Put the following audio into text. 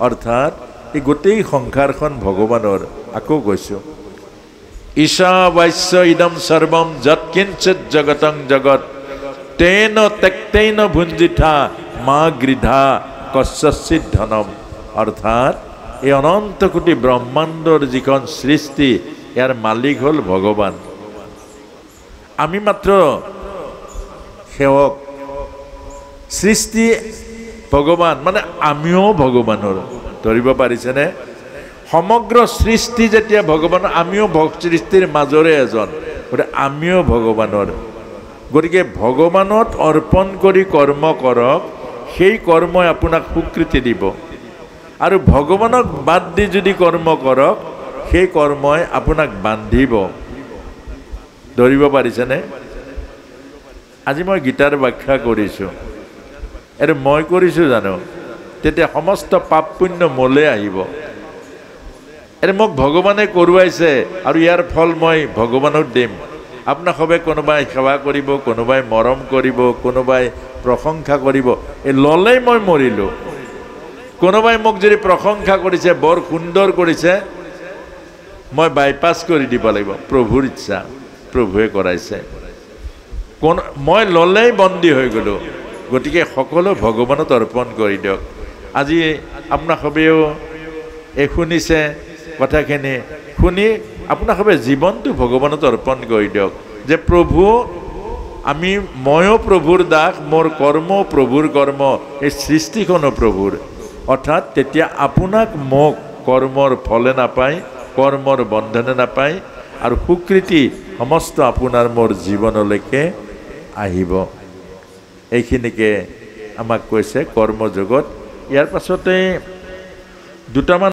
অৰ্থাৎ এই গোটেই সংসাৰখন ভগৱানৰ। আকৌ কৈছোঁ, ঈশা বাস্য ইদম সৰ্বম যৎকিঞ্চিত জগতং জগত তেন তেক্তেন ভুঞ্জিথা মা গৃধা কস্যচিৎ ধনম। অৰ্থাৎ এই অনন্ত কোটি ব্ৰহ্মাণ্ডৰ যিখন সৃষ্টি ইয়াৰ মালিক হ'ল ভগৱান। আমি মাত্ৰ সেৱক। সৃষ্টি ভগৱান মানে আমিও ভগৱানৰ। ধৰিব পাৰিছেনে? সমগ্ৰ সৃষ্টি যেতিয়া ভগৱানৰ, আমিও সৃষ্টিৰ মাজৰে এজন, গতিকে আমিও ভগৱানৰ। গতিকে ভগৱানত অৰ্পণ কৰি কৰ্ম কৰক, সেই কৰ্মই আপোনাক স্বীকৃতি দিব। আৰু ভগৱানক বাদ দি যদি কৰ্ম কৰক, সেই কৰ্মই আপোনাক বান্ধিব। ধৰিব পাৰিছেনে? আজি মই গীতাৰ ব্যাখ্যা কৰিছোঁ, আৰু মই কৰিছোঁ জানো, তেতিয়া সমস্ত পাপ পুণ্য মোলে আহিব। এনে মোক ভগৱানে কৰোৱাইছে আৰু ইয়াৰ ফল মই ভগৱানক দিম। আপোনাক সবে কোনোবাই সেৱা কৰিব, কোনোবাই মৰম কৰিব, কোনোবাই প্ৰশংসা কৰিব, এই ল'লেই মই মৰিলোঁ। কোনোবাই মোক যদি প্ৰশংসা কৰিছে, বৰ সুন্দৰ কৰিছে, মই বাইপাছ কৰি দিব লাগিব। প্ৰভুৰ ইচ্ছা, প্ৰভুৱে কৰাইছে। মই ল'লেই বন্দী হৈ গ'লোঁ। গতিকে সকলো ভগৱানত অৰ্পণ কৰি দিয়ক। আজি আপোনাক সবেও এই শুনিছে কথাখিনি, শুনি আপোনাক সবে জীৱনটো ভগৱানত অৰ্পণ কৰি দিয়ক যে প্ৰভু, ময়ো প্ৰভুৰ দাস, মোৰ কৰ্মও প্ৰভুৰ কৰ্ম, এই সৃষ্টিখনো প্ৰভুৰ। অৰ্থাৎ তেতিয়া আপোনাক মোক কৰ্মৰ ফলে নাপায়, কৰ্মৰ বন্ধনে নাপায়, আৰু স্বীকৃতি সমস্ত আপোনাৰ মোৰ জীৱনলৈকে আহিব। এইখিনিকে আমাক কৈছে কৰ্মযোগত। ইয়াৰ পাছতে দুটামান